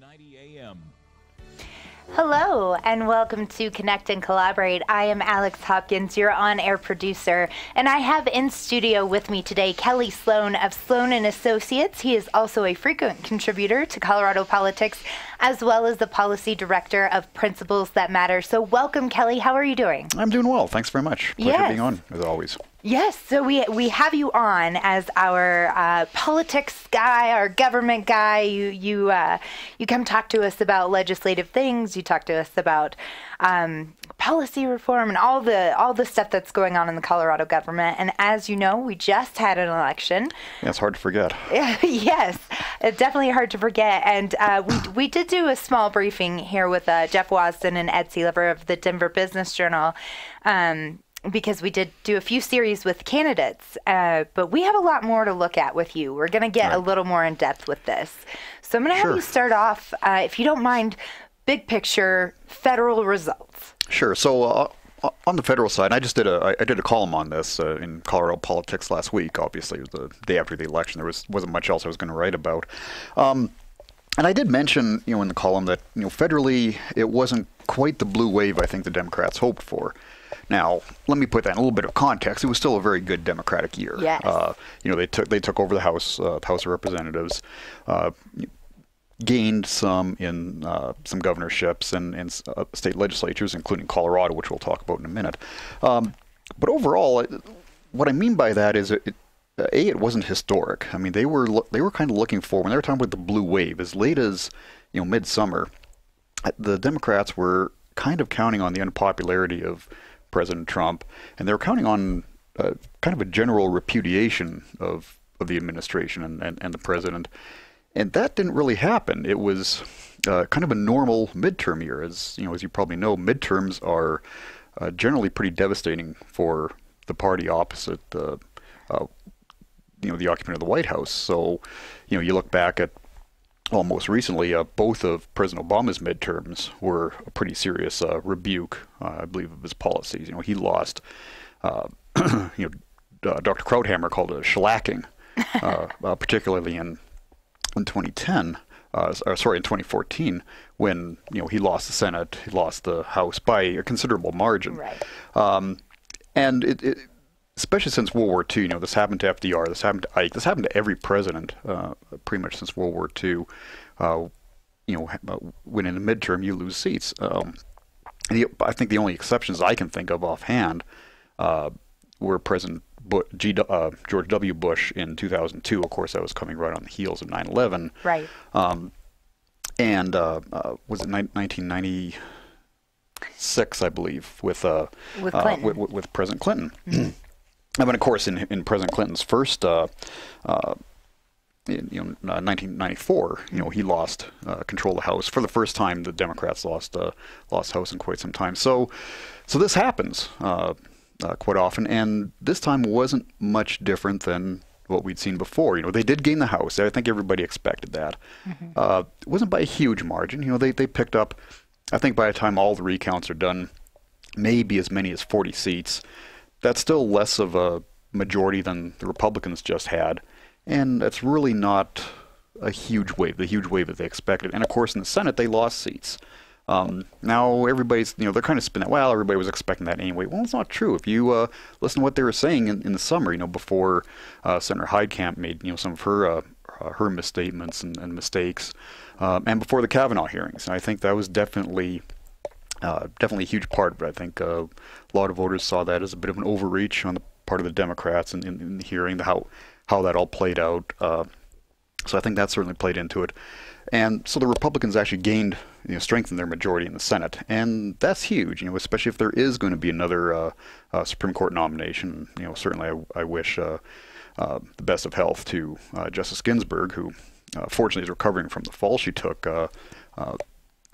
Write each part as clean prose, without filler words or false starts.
90 a.m. Hello, and welcome to Connect and Collaborate. I am Alex Hopkins, your on-air producer, and I have in studio with me today Kelly Sloan of Sloan and Associates. He is also a frequent contributor to Colorado politics, as well as the policy director of Principles That Matter. So welcome, Kelly. How are you doing? I'm doing well. Thanks very much. Pleasure being on, as always. Yes, so we have you on as our politics guy, our government guy. You come talk to us about legislative things. You talk to us about policy reform and all the stuff that's going on in the Colorado government. And as you know, we just had an election. Yeah, it's hard to forget. Yes, it's definitely hard to forget. And we did do a small briefing here with Jeff Wasden and Ed Sealiver of the Denver Business Journal. Because we did do a few series with candidates, but we have a lot more to look at with you. We're going to get a little more in depth with this. So I'm going to have you start off, if you don't mind, big picture federal results. Sure. So on the federal side, I did a column on this in Colorado Politics last week. Obviously, it was the day after the election. There wasn't much else I was going to write about. And I did mention, in the column that, federally, it wasn't quite the blue wave I think the Democrats hoped for. Now, let me put that in a little bit of context. It was still a very good Democratic year. Yes. They took over the House of Representatives, gained some in some governorships and state legislatures, including Colorado, which we'll talk about in a minute. But overall, what I mean by that is it wasn't historic. I mean, they were kind of looking for, when they were talking about the blue wave, as late as midsummer, the Democrats were kind of counting on the unpopularity of President Trump, and they were counting on kind of a general repudiation of the administration and the president. And that didn't really happen. It was kind of a normal midterm year. As you probably know, midterms are generally pretty devastating for the party opposite the occupant of the White House. So, you look back at, well, most recently, both of President Obama's midterms were a pretty serious rebuke, I believe, of his policies. He lost, Dr. Krauthammer called it a shellacking, particularly in 2010, in 2014, when he lost the Senate, he lost the House by a considerable margin. Right. And it especially since World War II, this happened to FDR, this happened to Ike, this happened to every president pretty much since World War II. When in a midterm you lose seats. I think the only exceptions I can think of offhand were President George W. Bush in 2002. Of course, that was coming right on the heels of 9/11. Right. And was it 1996, I believe, with President Clinton. Mm-hmm. I mean, of course, in President Clinton's first, in 1994, he lost control of the House for the first time. The Democrats lost House in quite some time. So this happens quite often, and this time wasn't much different than what we'd seen before. They did gain the House. I think everybody expected that. Mm-hmm. It wasn't by a huge margin. They picked up, I think by the time all the recounts are done, maybe as many as 40 seats. That's still less of a majority than the Republicans just had, and that's really not a huge wave, the huge wave that they expected. And of course, in the Senate, they lost seats. Now everybody's, they're kind of spinning, well, everybody was expecting that anyway. Well, it's not true. If you listen to what they were saying in the summer, before Senator Heidkamp made, some of her misstatements and mistakes, and before the Kavanaugh hearings, and I think that was definitely a huge part of it. I think a lot of voters saw that as a bit of an overreach on the part of the Democrats in the hearing, how that all played out. So I think that certainly played into it. And so the Republicans actually gained, strengthened their majority in the Senate. And that's huge, especially if there is going to be another Supreme Court nomination. Certainly I wish the best of health to Justice Ginsburg, who fortunately is recovering from the fall she took the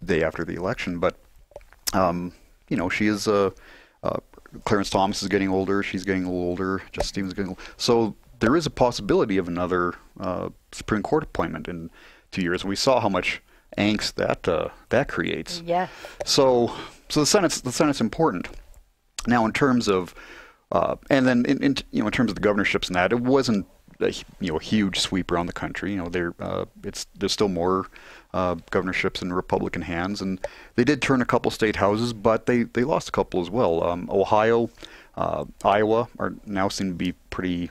day after the election. But she is, Clarence Thomas is getting older, she's getting a little older, Justice Stevens is getting older. So there is a possibility of another Supreme Court appointment in 2 years. And we saw how much angst that creates. Yeah. So the Senate's important. Now in terms of, and then in terms of the governorships and that, it wasn't a huge sweep around the country. There's still more governorships in Republican hands, and they did turn a couple state houses, but they lost a couple as well. Ohio, Iowa are now seem to be pretty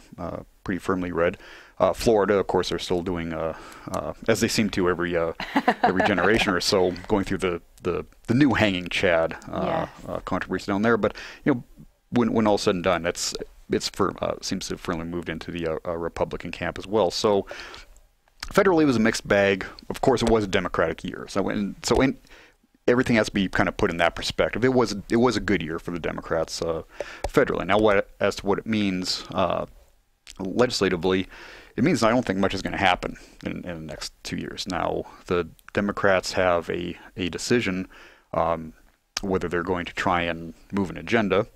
firmly red. Florida, of course, are still doing as they seem to every generation or so, going through the new hanging Chad controversy down there. But when all's said and done, seems to have firmly moved into the Republican camp as well. So federally, it was a mixed bag. Of course, it was a Democratic year. Everything has to be kind of put in that perspective. It was a good year for the Democrats federally. Now, as to what it means legislatively, it means I don't think much is going to happen in the next 2 years. Now, the Democrats have a decision whether they're going to try and move an agenda.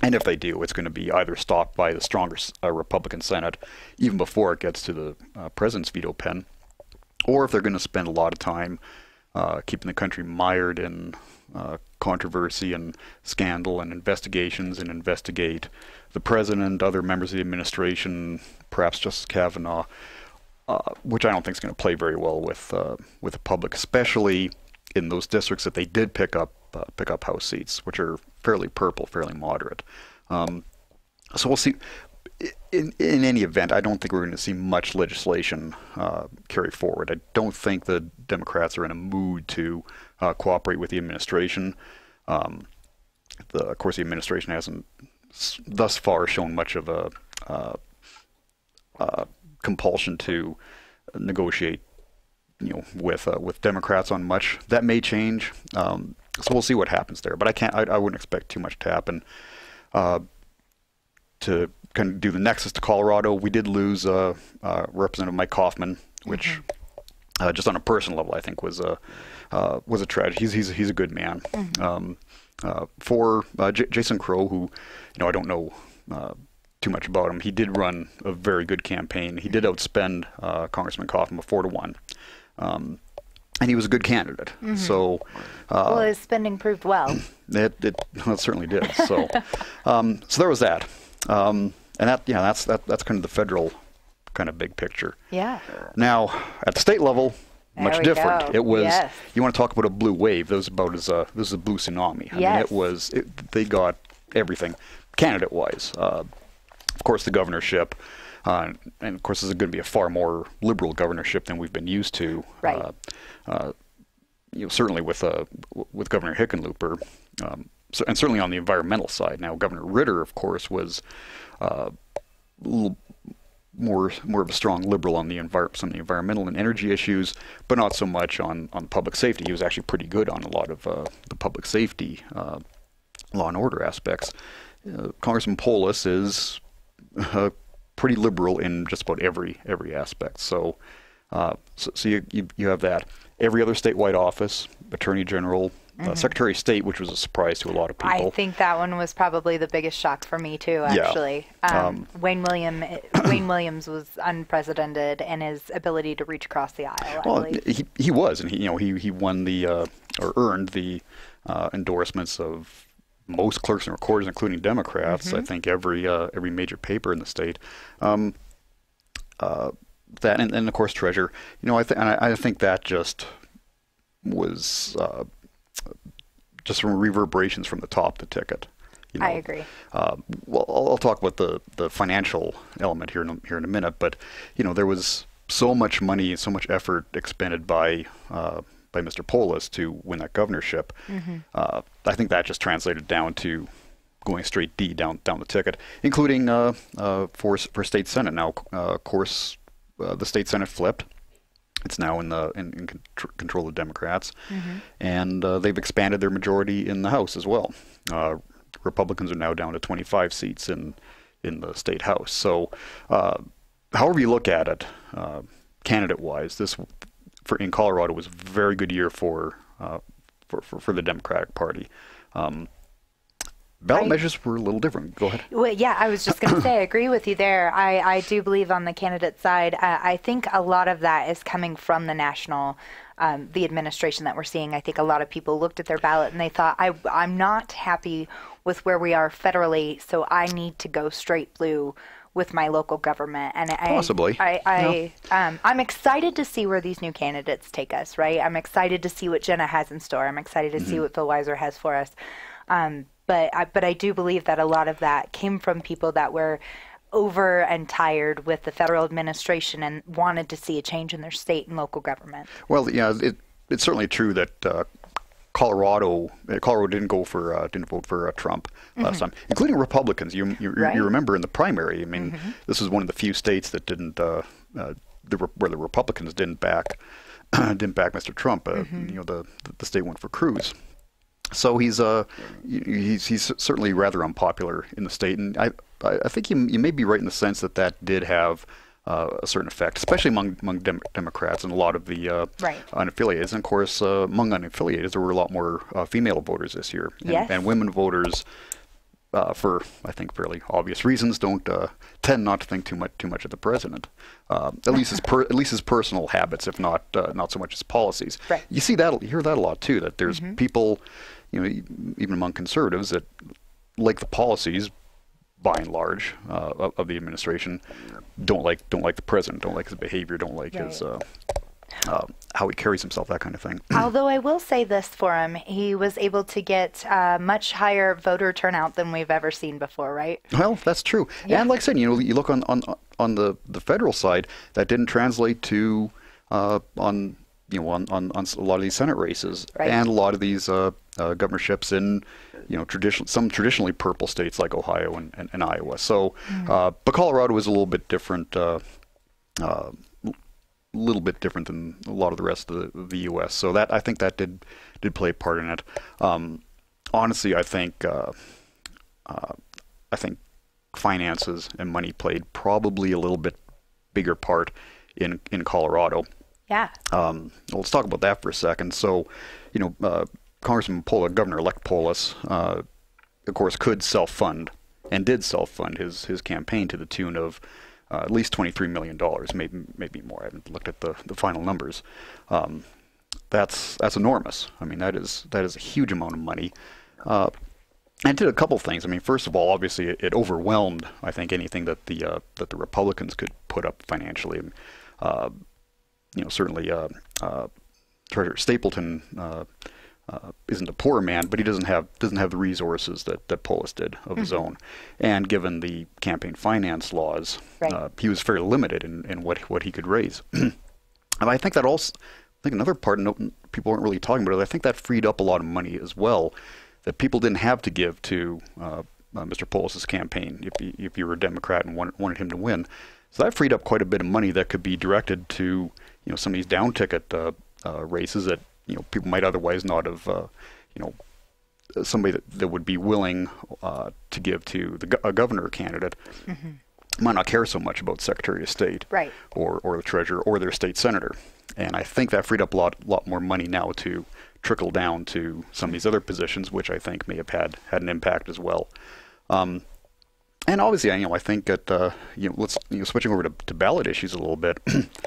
And if they do, it's going to be either stopped by the stronger Republican Senate, even before it gets to the president's veto pen, or if they're going to spend a lot of time keeping the country mired in controversy and scandal and investigations, and investigate the president, other members of the administration, perhaps Justice Kavanaugh, which I don't think is going to play very well with the public, especially in those districts that they did pick up House seats, which are fairly purple, fairly moderate. So we'll see. In any event, I don't think we're going to see much legislation carry forward. I don't think the Democrats are in a mood to cooperate with the administration. Of course, the administration hasn't thus far shown much of a compulsion to negotiate, with Democrats on much. That may change. So we'll see what happens there. But I wouldn't expect too much to happen. To kind of do the nexus to Colorado, we did lose Representative Mike Kaufman, which just on a personal level, I think was a tragedy. He's a good man. For Jason Crow, who I don't know too much about him, he did run a very good campaign. He did outspend Congressman Kaufman 4-1. And he was a good candidate. So, well, his spending proved well. It certainly did. So, so there was that. And that's kind of the federal kind of big picture. Yeah. Now, at the state level, much different. Go. It was, you want to talk about a blue wave, this is a blue tsunami. I mean, they got everything, candidate-wise. Of course, the governorship, and of course, this is going to be a far more liberal governorship than we've been used to. Right. Certainly with Governor Hickenlooper, and certainly on the environmental side. Now, Governor Ritter, of course, was a little more of a strong liberal on some of the environmental and energy issues, but not so much on public safety. He was actually pretty good on a lot of the public safety, law and order aspects. Congressman Polis is pretty liberal in just about every aspect. So you have that. Every other statewide office, Attorney General, Secretary of State, which was a surprise to a lot of people. I think that one was probably the biggest shock for me too, actually. Yeah. Wayne Williams was unprecedented in his ability to reach across the aisle. Well, he was, and he won or earned the endorsements of most clerks and recorders, including Democrats. I think every major paper in the state. That and of course Treasurer. I think that just was just from reverberations from the top of the ticket. I agree. Well, I'll talk about the financial element here in a minute, but there was so much money and so much effort expended by Mr. Polis to win that governorship. I think that just translated down to going straight D down the ticket, including for state senate. Now, of course, the state senate flipped. It's now in control of Democrats, and they've expanded their majority in the House as well. Republicans are now down to 25 seats in the state House. So, however you look at it, candidate-wise, in Colorado was a very good year for the Democratic Party. Ballot measures were a little different. Go ahead. Well, yeah, I was just going to say, I agree with you there. I do believe on the candidate side, I think a lot of that is coming from the national, the administration that we're seeing. I think a lot of people looked at their ballot and they thought, I'm not happy with where we are federally, so I need to go straight blue with my local government. And Possibly. I'm excited to see where these new candidates take us, right? I'm excited to see what Jenna has in store. I'm excited to see what Phil Weiser has for us. But I do believe that a lot of that came from people that were over and tired with the federal administration and wanted to see a change in their state and local government. Well, yeah, it's certainly true that Colorado didn't vote for Trump last time, including Republicans. You remember in the primary. I mean, this is one of the few states that didn't where the Republicans didn't back Mr. Trump. The state went for Cruz. So he's certainly rather unpopular in the state, and I think you may be right in the sense that did have a certain effect, especially among Democrats and a lot of the unaffiliated. And of course, among unaffiliated, there were a lot more female voters this year, and women voters, for I think fairly obvious reasons, don't tend not to think too much of the president, at least his personal habits, if not so much his policies. Right. You hear that a lot too. That there's people, even among conservatives, that like the policies, by and large, of the administration, don't like the president, don't like his behavior, don't like his how he carries himself, that kind of thing. Although I will say this for him, he was able to get much higher voter turnout than we've ever seen before, right? Well, that's true. Yeah. And like I said, you look on the federal side, that didn't translate to on a lot of these Senate races, and a lot of these governorships in some traditionally purple states like Ohio and Iowa. So, but Colorado was a little bit different, than a lot of the rest of the U.S. So that I think that did play a part in it. Honestly, I think finances and money played probably a little bit bigger part in Colorado. Yeah. Well, let's talk about that for a second. So, Congressman Polis, Governor-elect Polis, of course, could self-fund and did self-fund his campaign to the tune of at least $23 million, maybe more. I haven't looked at the final numbers. That's enormous. I mean, that is a huge amount of money. And did a couple things. I mean, first of all, obviously, it overwhelmed, I think, anything that the Republicans could put up financially. Certainly, Treasurer Stapleton isn't a poor man, but he doesn't have the resources that Polis did of his own. And given the campaign finance laws, he was fairly limited in what he could raise. And I think that also, another part people aren't really talking about it. I think that freed up a lot of money as well that people didn't have to give to Mr. Polis's campaign if you were a Democrat and wanted him to win. So that freed up quite a bit of money that could be directed to some of these down ticket races that people might otherwise not have somebody that would be willing to give to a governor candidate might not care so much about Secretary of State or the treasurer or their state senator. And I think that freed up a lot more money now to trickle down to some of these other positions, which I think may have had an impact as well. And obviously, I think that switching over to ballot issues a little bit.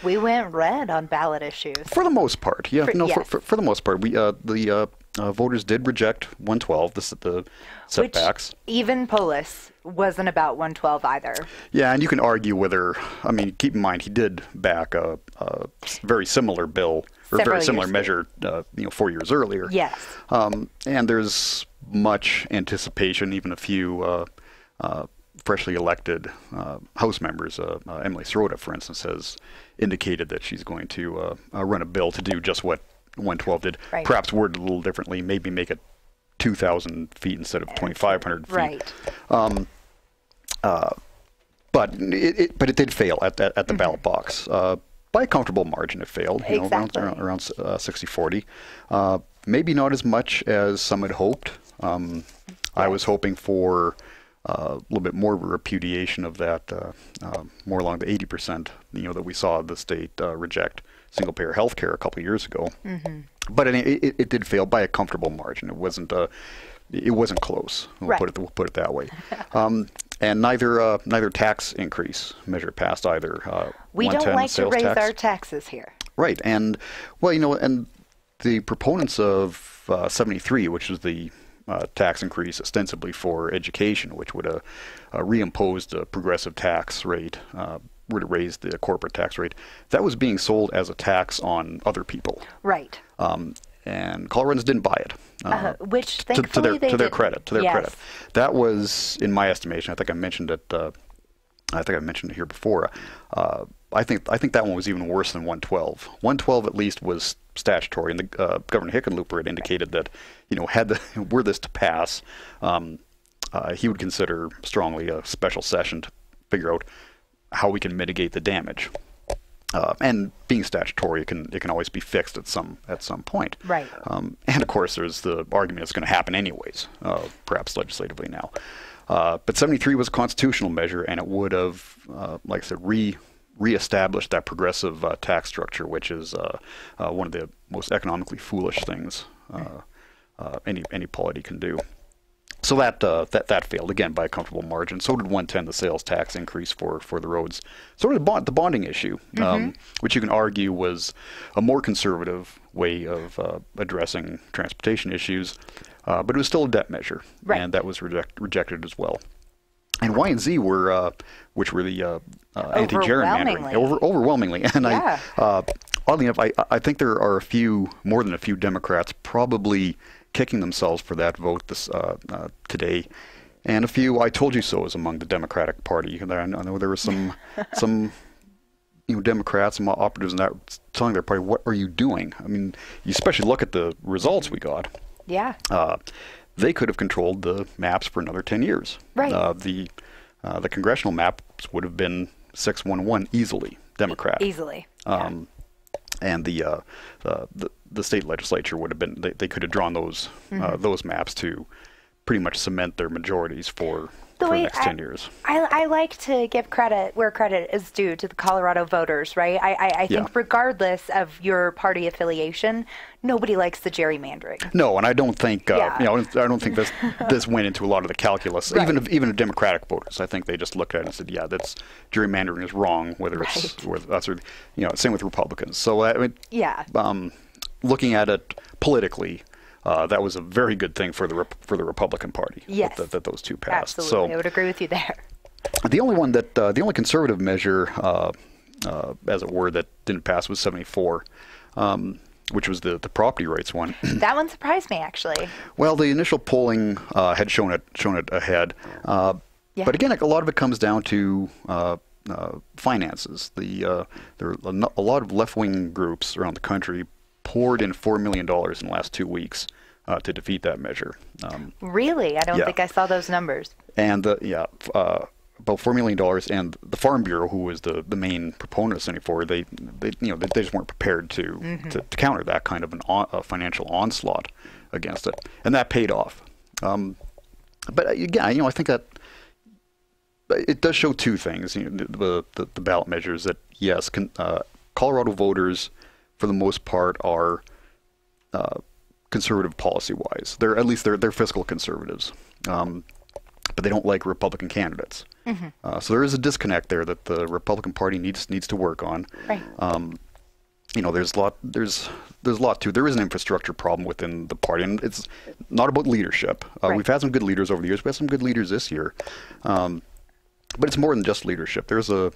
We went red on ballot issues for the most part. For the most part, we the voters did reject 112. The setbacks. Which even Polis wasn't about 112 either. Yeah, and you can argue whether. I mean, keep in mind he did back a very similar bill or very similar measure, 4 years earlier. Yes. And there's much anticipation, even a few. Freshly elected House members, Emily Sirota, for instance, has indicated that she's going to run a bill to do just what 112 did, perhaps worded a little differently, maybe make it 2,000 feet instead of 2,500 feet. But it did fail at the ballot box. By a comfortable margin, it failed, around 60-40. Maybe not as much as some had hoped. I was hoping for a little bit more of a repudiation of that, more along the 80%, that we saw the state reject single-payer health care a couple of years ago. But it did fail by a comfortable margin. It wasn't close. We'll put it that way. And neither tax increase measure passed either. We don't like to raise our taxes here. Right, and and the proponents of 73, which is the tax increase ostensibly for education, which would have reimposed a progressive tax rate, would have raised the corporate tax rate. That was being sold as a tax on other people. Right. And Coloradans didn't buy it. Which thankfully to their credit. Yes. That was, in my estimation, I think I mentioned it. I think I mentioned it here before. I think that one was even worse than 112. 112 at least was statutory, and the Governor Hickenlooper had indicated that, were this to pass, he would consider strongly a special session to figure out how we can mitigate the damage. And being statutory, it can always be fixed at some point. Right. And of course, there's the argument it's going to happen anyways, perhaps legislatively now. But 73 was a constitutional measure, and it would have, like I said, reestablished that progressive tax structure, which is one of the most economically foolish things any polity can do. So that failed again by a comfortable margin. So did 110, the sales tax increase for the roads. So did the bonding issue, which you can argue was a more conservative way of addressing transportation issues, but it was still a debt measure, and that was rejected as well. And Y and Z were, which were the anti-gerrymandering, overwhelmingly. And oddly enough, I think there are more than a few Democrats probably kicking themselves for that vote today, and a few "I told you so" is among the Democratic Party. I know there were some Democrats, some operatives in that telling their party, "What are you doing?" I mean, you especially look at the results we got. Yeah. They could have controlled the maps for another 10 years. Right. The congressional maps would have been 6-1-1 easily, Democrat. Easily. And the state legislature would have been, they could have drawn those maps to pretty much cement their majorities for the next 10 years. I like to give credit where credit is due to the Colorado voters, right? I think regardless of your party affiliation, nobody likes the gerrymandering. No, and I don't think I don't think this went into a lot of the calculus. Right. Even of Democratic voters, I think they just looked at it and said, "Yeah, that's gerrymandering is wrong." Whether it's with us or same with Republicans. So I mean, looking at it politically. That was a very good thing for the Republican Party. Yes, that those two passed. Absolutely, so, I would agree with you there. The only conservative measure, as it were, that didn't pass was 74, which was the property rights one. That one surprised me, actually. Well, the initial polling had shown it ahead, but again, a lot of it comes down to finances. There are a lot of left-wing groups around the country poured in $4 million in the last 2 weeks to defeat that measure. Really? I don't think I saw those numbers. And about $4 million. And the Farm Bureau, who was the main proponent of 74, they just weren't prepared to counter that kind of a financial onslaught against it, and that paid off. But again, I think that it does show two things. The ballot measures that yes, Colorado voters, for the most part, are conservative policy-wise. They're fiscal conservatives, but they don't like Republican candidates. So there is a disconnect there that the Republican Party needs to work on. Right. There's a lot too. There is an infrastructure problem within the party, and it's not about leadership. We've had some good leaders over the years. We have some good leaders this year, but it's more than just leadership. There's a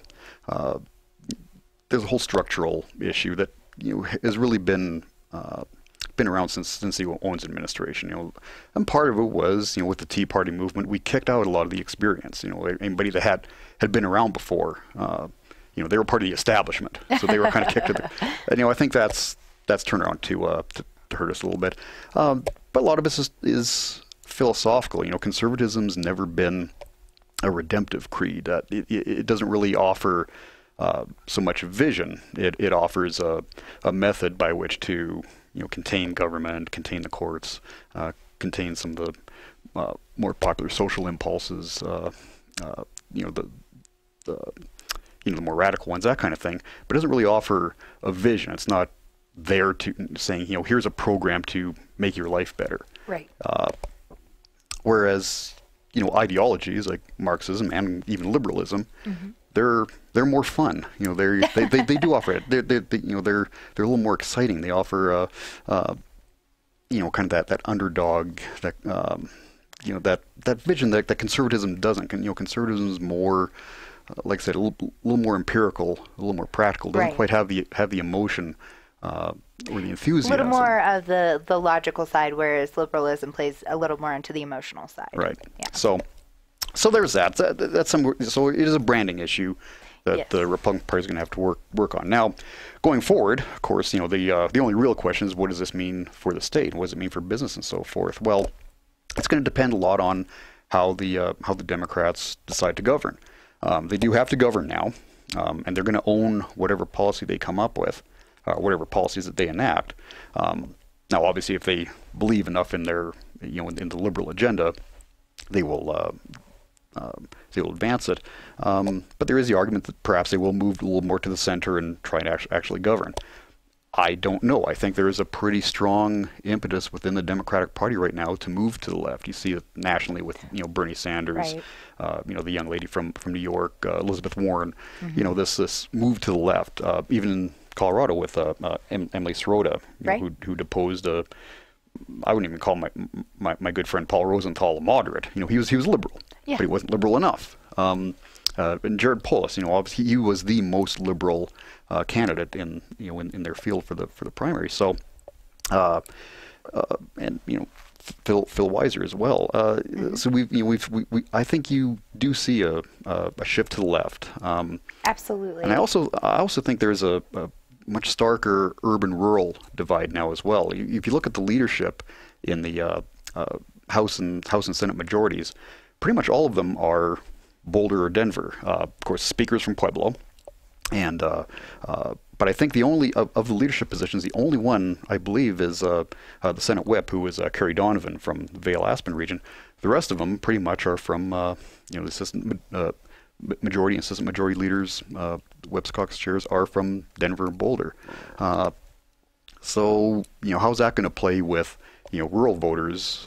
whole structural issue that has really been around since the Owens administration. And part of it was with the Tea Party movement, we kicked out a lot of the experience. Anybody that had been around before, they were part of the establishment, so they were kind of kicked to the. And I think that's turned around to hurt us a little bit. But a lot of this is philosophical. Conservatism's never been a redemptive creed. It doesn't really offer so much vision. It offers a method by which to contain government, contain the courts, contain some of the more popular social impulses, the more radical ones, that kind of thing. But it doesn't really offer a vision. It's not there to saying here's a program to make your life better. Right. Whereas ideologies like Marxism and even liberalism. They're more fun. They do offer it. They're a little more exciting. They offer kind of that underdog, that that vision that conservatism doesn't. Conservatism is more, like I said, a little more empirical, a little more practical. Doesn't quite have the emotion or the enthusiasm. A little more of the logical side, whereas liberalism plays a little more into the emotional side. Right. Yeah. So there's that. So it is a branding issue that the Republican Party is going to have to work on. Now, going forward, of course, the only real question is, what does this mean for the state? What does it mean for business and so forth? Well, it's going to depend a lot on how the Democrats decide to govern. They do have to govern now, and they're going to own whatever policy they come up with, whatever policies that they enact. Now, obviously, if they believe enough in their in the liberal agenda, they will advance it. But there is the argument that perhaps they will move a little more to the center and try and actually govern. I don't know. I think there is a pretty strong impetus within the Democratic Party right now to move to the left. You see it nationally with Bernie Sanders, the young lady from New York, Elizabeth Warren. Mm-hmm. This move to the left. Even in Colorado with Emily Sirota, who deposed I wouldn't even call my good friend Paul Rosenthal a moderate. He was liberal, but he wasn't liberal enough. And Jared Polis, obviously he was the most liberal candidate in their field for the primary. So, and Phil Weiser as well. So I think you do see a shift to the left. Absolutely. And I also think there's a much starker urban-rural divide now as well. If you look at the leadership in the House and Senate majorities, pretty much all of them are Boulder or Denver. Of course, speakers from Pueblo, and but I think the only of the leadership positions, the only one I believe is the Senate Whip, who is Kerry Donovan from the Vail-Aspen region. The rest of them pretty much are from the assistant majority and assistant majority leaders, Whips, caucus chairs are from Denver and Boulder. So how's that going to play with rural voters,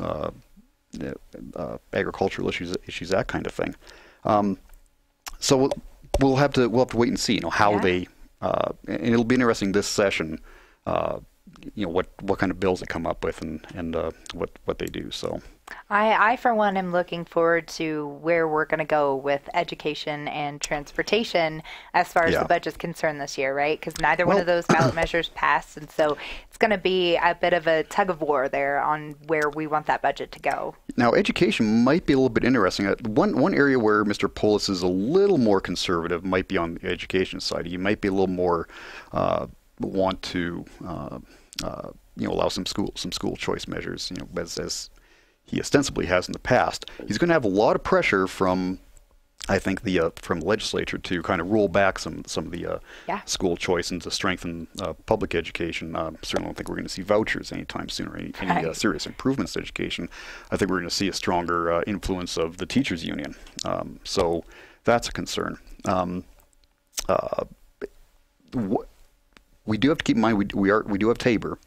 agricultural issues, that kind of thing. So we'll have to wait and see how they and it'll be interesting this session. What kind of bills they come up with and what they do. So I for one am looking forward to where we're going to go with education and transportation as far as the budget's concerned this year, right? Because neither one of those ballot measures passed, and so it's going to be a bit of a tug of war there on where we want that budget to go. Now, education might be a little bit interesting. One area where Mr. Polis is a little more conservative might be on the education side. He might be a little more want to allow some school choice measures, as he ostensibly has in the past. He's going to have a lot of pressure from, I think, from the legislature to kind of roll back some of the school choice and to strengthen public education. Certainly don't think we're going to see vouchers anytime soon or any serious improvements to education. I think we're going to see a stronger influence of the teachers union. So that's a concern. We do have to keep in mind we do have Tabor.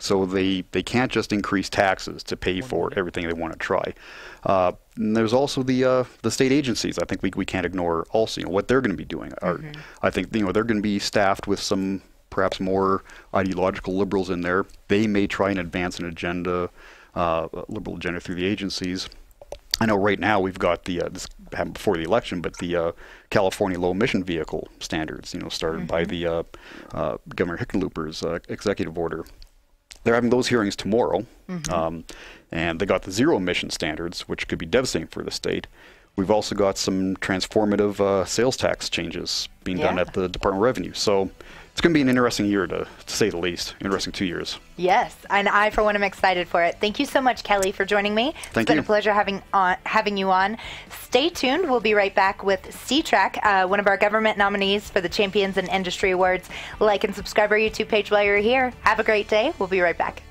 So they can't just increase taxes to pay for everything they want to try. And there's also the state agencies. I think we can't ignore also what they're going to be doing. I think they're going to be staffed with some perhaps more ideological liberals in there. They may try and advance an agenda, liberal agenda through the agencies. I know right now we've got this happened before the election, but the California low emission vehicle standards, started by the Governor Hickenlooper's executive order. They're having those hearings tomorrow, and they got the zero emission standards, which could be devastating for the state. We've also got some transformative sales tax changes being done at the Department of Revenue. So it's going to be an interesting year, to say the least. Interesting 2 years. Yes, and I, for one, am excited for it. Thank you so much, Kelly, for joining me. It's been a pleasure having you on. Stay tuned. We'll be right back with C-Track, one of our government nominees for the Champions in Industry Awards. Like and subscribe our YouTube page while you're here. Have a great day. We'll be right back.